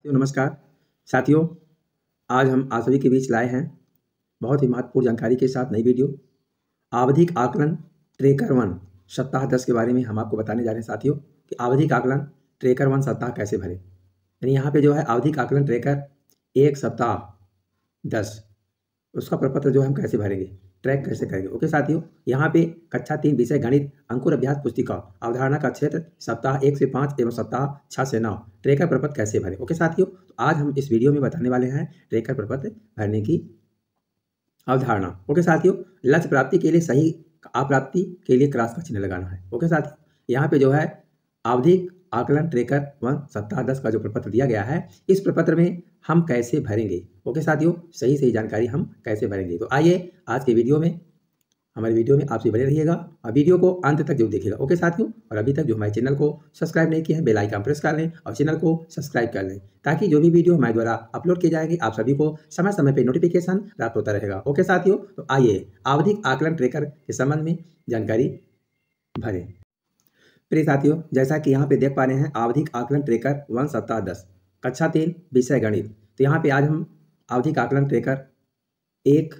नमस्कार साथियों, आज हम आप सभी के बीच लाए हैं बहुत ही महत्वपूर्ण जानकारी के साथ नई वीडियो। आवधिक आकलन ट्रेकर 1 सप्ताह 10 के बारे में हम आपको बताने जा रहे हैं साथियों कि आवधिक आकलन ट्रेकर 1 सप्ताह कैसे भरें। यानी यहाँ पे जो है आवधिक आकलन ट्रेकर 1 सप्ताह 10 उसका प्रपत्र जो है हम कैसे भरेंगे, ट्रैक कैसे करेंगे। ओके साथियों, यहाँ पे कक्षा 3 विषय गणित अंकुर अभ्यास पुस्तिका अवधारणा का क्षेत्र सप्ताह 1 से 5 एवं सप्ताह 6 से 9 ट्रेकर प्रपत्र कैसे भरें। ओके साथियों, तो आज हम इस वीडियो में बताने वाले हैं ट्रेकर प्रपत्र भरने की अवधारणा। ओके साथियों, लक्ष्य प्राप्ति के लिए सही अप्राप्ति के लिए क्रॉस का चिन्ह लगाना है। ओके साथियों, यहाँ पे जो है आवधिक आकलन ट्रेकर 1 सप्ताह 10 का जो प्रपत्र दिया गया है, इस प्रपत्र में हम कैसे भरेंगे। ओके साथियों, सही जानकारी हम कैसे भरेंगे। तो आइए आज के वीडियो में हमारे वीडियो में आपसे बने रहिएगा और वीडियो को अंत तक जरूर देखिएगा। ओके साथियों, और अभी तक जो हमारे चैनल को सब्सक्राइब नहीं किए हैं, बेल आइकन प्रेस कर लें और चैनल को सब्सक्राइब कर लें ताकि जो भी वीडियो हमारे द्वारा अपलोड किए जाएंगे आप सभी को समय समय पर नोटिफिकेशन प्राप्त होता रहेगा। ओके साथियों, तो आइए आवधिक आकलन ट्रेकर के संबंध में जानकारी भरें। प्रिय साथियों, जैसा कि यहाँ पे देख पा रहे हैं आवधिक आकलन ट्रेकर 1 सप्ताह 10 कक्षा 3 विषय गणित। तो यहाँ पे आज हम आवधिक आकलन ट्रेकर 1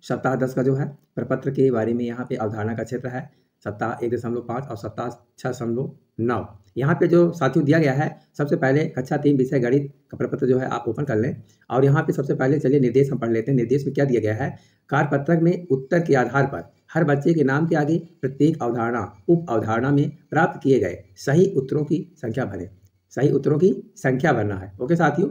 सप्ताह 10 का जो है प्रपत्र के बारे में यहाँ पे अवधारणा का क्षेत्र है सप्ताह 1.5 और सप्ताह 6.9। यहाँ पे जो साथियों दिया गया है, सबसे पहले कक्षा 3 विषय गणित का प्रपत्र जो है आप ओपन कर लें और यहाँ पे सबसे पहले चलिए निर्देश हम पढ़ लेते हैं। निर्देश में क्या दिया गया है, कार्यपत्रक में उत्तर के आधार पर हर बच्चे के नाम के आगे प्रत्येक अवधारणा उप अवधारणा में प्राप्त किए गए सही उत्तरों की संख्या भरें। सही उत्तरों की संख्या भरना है। ओके साथियों,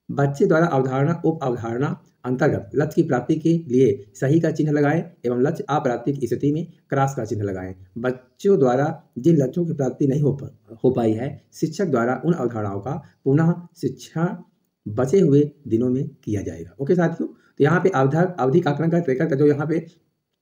बच्चे द्वारा अवधारणा उप अवधारणा अंतर्गत लक्ष्य की प्राप्ति के लिए सही का चिन्ह लगाएं एवं लक्ष्य अप्राप्ति की स्थिति में क्रॉस का चिन्ह लगाएं। बच्चों द्वारा जिन लक्ष्यों की प्राप्ति नहीं हो पाई है, शिक्षक द्वारा उन अवधारणाओं का पुनः शिक्षण बचे हुए दिनों में किया जाएगा। ओके साथियों, तो यहाँ पे आवधिक आकलन का ट्रेकर का जो यहाँ पे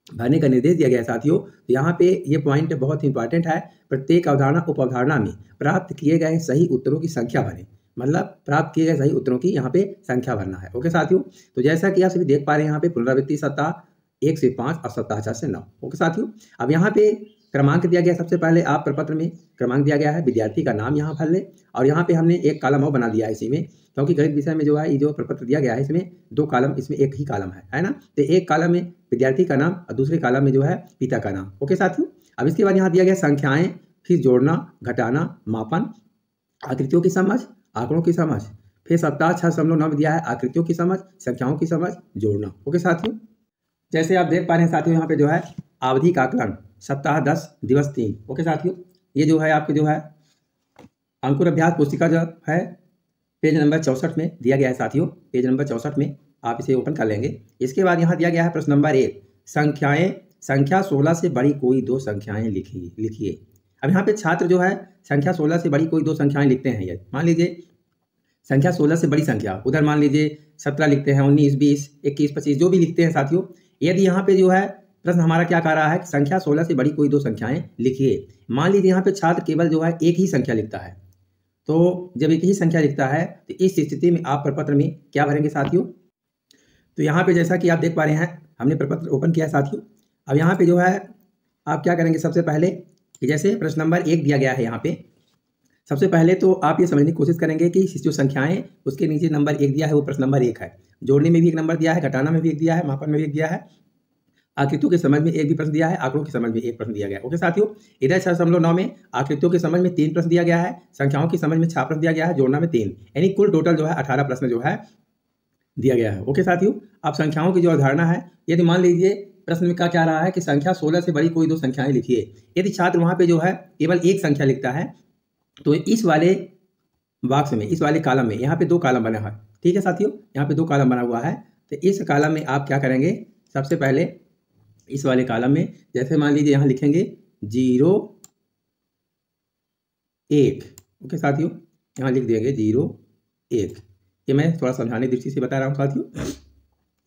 भरने का निर्देश दिया गया है साथियों, तो यहाँ पे ये पॉइंट बहुत इंपॉर्टेंट है। प्रत्येक अवधारणा उप अवधारणा में प्राप्त किए गए सही उत्तरों की संख्या भरें, मतलब प्राप्त किए गए सही उत्तरों की यहाँ पे संख्या भरना है। ओके साथियों, तो जैसा कि आप सभी देख पा रहे हैं यहाँ पे पुनरावृत्ति सप्ताह 1 से 5 और सप्ताह 6 से 9। ओके साथियों, अब यहाँ पे क्रमांक दिया गया, सबसे पहले आप प्रपत्र में क्रमांक दिया गया है, विद्यार्थी का नाम यहाँ भर लें और यहाँ पे हमने एक कॉलम और बना दिया है इसी में, क्योंकि गणित विषय में जो है ये जो प्रपत्र दिया गया है इसमें 2 कॉलम, इसमें एक ही कॉलम है ना। तो एक कॉलम में विद्यार्थी का नाम और दूसरे कॉलम में जो है पिता का नाम। ओके साथियों, अब इसके बाद यहाँ दिया गया संख्याएं, फिर जोड़ना घटाना मापन, आकृतियों की समझ, आंकड़ों की समझ, फिर सप्ताह 6.9 में दिया है आकृतियों की समझ, संख्याओं की समझ, जोड़ना। ओके साथियों, जैसे आप देख पा रहे हैं साथियों यहाँ पे जो है आवधिक आकलन सप्ताह 10 दिवस 3। ओके साथियों, ये जो है आपके जो है अंकुर अभ्यास पुस्तिका जो है पेज नंबर 64 में दिया गया है साथियों। पेज नंबर 64 में आप इसे ओपन कर लेंगे। इसके बाद यहाँ दिया गया है प्रश्न नंबर 1, संख्या 16 से बड़ी कोई 2 संख्याएं लिखिए। अब यहाँ पे छात्र जो है संख्या 16 से बड़ी कोई 2 संख्याएं लिखते हैं। ये मान लीजिए संख्या 16 से बड़ी संख्या, उधर मान लीजिए 17 लिखते हैं, 19, 20, 21, 25 जो भी लिखते हैं साथियों। यदि यहाँ पे जो है प्रश्न हमारा क्या कह रहा है कि संख्या 16 से बड़ी कोई 2 संख्याएं लिखिए। मान लीजिए यहाँ पे छात्र केवल जो है एक ही संख्या लिखता है, तो जब एक ही संख्या लिखता है तो इस स्थिति में आप प्रपत्र में क्या भरेंगे साथियों। तो यहाँ पे जैसा कि आप देख पा रहे हैं हमने प्रपत्र ओपन किया है साथियों। अब यहाँ पे जो है आप क्या करेंगे, सबसे पहले कि जैसे प्रश्न नंबर 1 दिया गया है यहाँ पे, सबसे पहले तो आप ये समझने की कोशिश करेंगे कि जो संख्याएं उसके नीचे नंबर 1 दिया है वो प्रश्न नंबर 1 है। जोड़ने में भी एक नंबर दिया है, घटाना में भी एक दिया है, मापन में भी एक दिया है, आकृतियों के समझ में एक भी प्रश्न दिया है, आंकड़ों की समझ में एक प्रश्न दिया गया है। ओके साथियों, इधर 6.9 में आकृतियों की समझ में 3 प्रश्न दिया गया है, संख्याओं की समझ में 6 प्रश्न दिया गया है, जोड़ना में 3, यानी कुल टोटल जो है 18 प्रश्न जो है दिया गया है। ओके साथियों, अब संख्याओं की जो अवधारणा है, यदि मान लीजिए प्रश्न में क्या रहा है कि संख्या 16 से बड़ी कोई 2 संख्याएं लिखिए। यदि छात्र वहां पे जो है केवल एक संख्या लिखता है तो इस वाले बॉक्स में, इस वाले कॉलम में यहाँ पे 2 कॉलम बना है। ठीक है साथियों, यहाँ पे 2 कॉलम बना हुआ है। तो इस कॉलम में आप क्या करेंगे, सबसे पहले इस वाले कॉलम में जैसे मान लीजिए यहाँ लिखेंगे 0, 1। ओके साथियों, यहाँ लिख देंगे 0, 1। ये मैं थोड़ा समझाने की दृष्टि से बता रहा हूँ साथियों।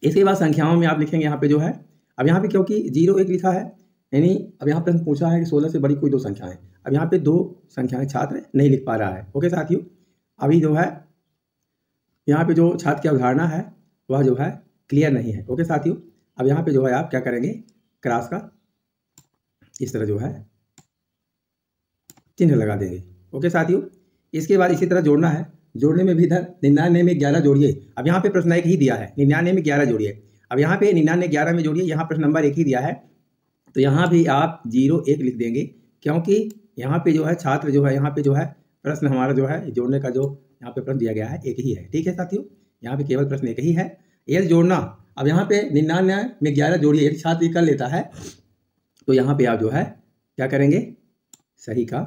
इसके बाद संख्याओं में आप लिखेंगे यहाँ पे जो है, अब यहाँ पे क्योंकि 0, 1 लिखा है, यानी अब यहाँ प्रश्न पूछा है कि 16 से बड़ी कोई 2 संख्याएं। अब यहाँ पे 2 संख्याएं छात्र नहीं लिख पा रहा है। ओके साथियों, अभी जो है यहाँ पे जो छात्र की अवधारणा है वह जो है क्लियर नहीं है। ओके साथियों, अब यहाँ पे जो है आप क्या करेंगे, क्रॉस का इस तरह जो है चिन्ह लगा देंगे। ओके साथियों, इसके बाद इसी तरह जोड़ना है। जोड़ने में भी इधर 99 में 11 जोड़िए। अब यहाँ पे प्रश्न एक ही दिया है, 99 में 11 जोड़िए। अब यहाँ पे 99 11 में जोड़िए, यहाँ प्रश्न नंबर एक ही दिया है, तो यहाँ भी आप 0 1 लिख देंगे, क्योंकि यहाँ पे जो है छात्र जो है, यहाँ पे जो है प्रश्न हमारा जो है जोड़ने का जो यहाँ पे प्रश्न दिया गया है एक ही है। ठीक है साथियों, यहाँ पे केवल प्रश्न एक ही है, यदि जोड़ना। अब यहाँ पे 99 में 11 जोड़िए, यदि छात्र ये कर लेता है तो यहाँ पे आप जो है क्या करेंगे, सही का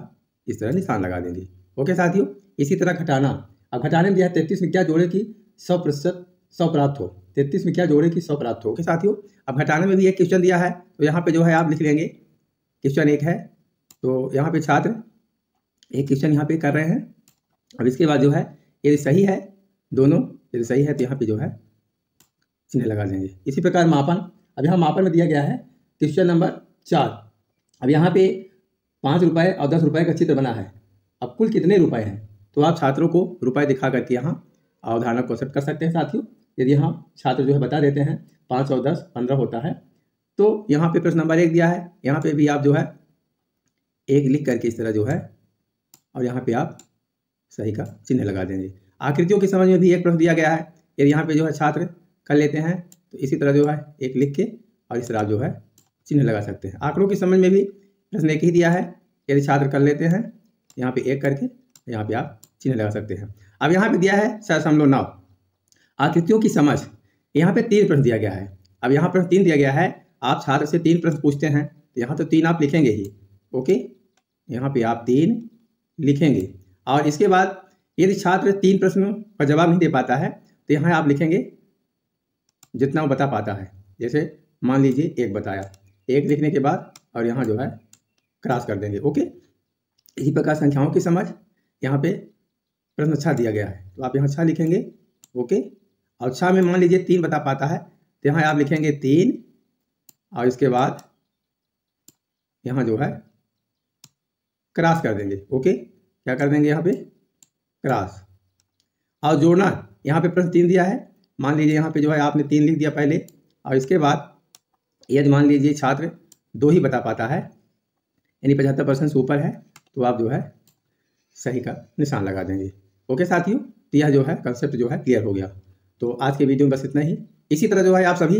इस तरह निशान लगा देंगे। ओके साथियों, इसी तरह घटाना। अब घटाने में दिया है 33 में क्या जोड़े कि 100% 100 प्राप्त हो, 33 में क्या जोड़े कि 100 प्राप्त हो। ओके साथियों, अब घटाने में भी एक क्वेश्चन दिया है, तो यहाँ पे जो है आप लिख लेंगे, क्वेश्चन एक है, तो यहाँ पे छात्र एक क्वेश्चन यहाँ पे कर रहे हैं। अब इसके बाद जो है यदि सही है दोनों, यदि सही है तो यहाँ पे जो है चिन्ह लगा देंगे। इसी प्रकार मापन। अब यहाँ मापन में दिया गया है क्वेश्चन नंबर 4। अब यहाँ पे 5 रुपये और 10 रुपये का चित्र बना है। अब कुल कितने रुपए हैं, तो आप छात्रों को रुपए दिखा करके यहाँ अवधारणा को सेट कर सकते हैं साथियों। यदि यहाँ छात्र जो है बता देते हैं 5 और 10 15 होता है, तो यहाँ पे प्रश्न नंबर 1 दिया है, यहाँ पे भी आप जो है 1 लिख करके इस तरह जो है, और यहाँ पे आप सही का चिन्ह लगा देंगे। आकृतियों की समझ में भी एक प्रश्न दिया गया है, यदि यहाँ पे जो है छात्र कर लेते हैं तो इसी तरह जो है 1 लिख के और इस तरह आप जो है चिन्ह लगा सकते हैं। आंकड़ों की समझ में भी प्रश्न एक ही दिया है, यदि छात्र कर लेते हैं यहाँ पे 1 करके, यहाँ पे आप चिन्ह लगा सकते हैं। अब यहाँ पे दिया है 7.9 आकृतियों की समझ। यहाँ पे 3 प्रश्न दिया गया है। अब यहाँ प्रश्न 3 दिया गया है, आप छात्र से 3 प्रश्न पूछते हैं, तो यहाँ तो 3 आप लिखेंगे ही। ओके, यहाँ पे आप 3 लिखेंगे, और इसके बाद यदि छात्र 3 प्रश्नों का जवाब नहीं दे पाता है तो यहाँ आप लिखेंगे जितना वो बता पाता है। जैसे मान लीजिए 1 बताया, 1 लिखने के बाद और यहाँ जो है क्रॉस कर देंगे। ओके, इसी प्रकार संख्याओं की समझ। यहाँ पे प्रश्न 6 दिया गया है, तो आप यहाँ 6 लिखेंगे। ओके, और 6 में मान लीजिए 3 बता पाता है, तो यहाँ आप लिखेंगे 3, और इसके बाद यहाँ जो है क्रॉस कर देंगे। ओके, क्या कर देंगे यहाँ पे, क्रॉस। और जोड़ना, यहाँ पे प्रश्न 3 दिया है, मान लीजिए यहाँ पे जो है आपने 3 लिख दिया पहले, और इसके बाद यदि मान लीजिए छात्र 2 ही बता पाता है, यानी 75% से ऊपर है, तो आप जो है सही का निशान लगा देंगे। ओके साथियों, तो यह जो है कंसेप्ट जो है क्लियर हो गया। तो आज के वीडियो में बस इतना ही। इसी तरह जो है आप सभी,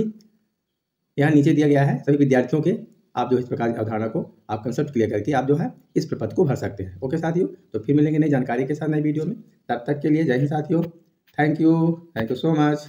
यहाँ नीचे दिया गया है, सभी विद्यार्थियों के आप जो इस प्रकार की अवधारणा को आप कंसेप्ट क्लियर करके आप जो है इस प्रपत्र को भर सकते हैं। ओके साथियों, तो फिर मिलेंगे नई जानकारी के साथ नई वीडियो में। तब तक के लिए जय हिंद साथियों। Thank you so much.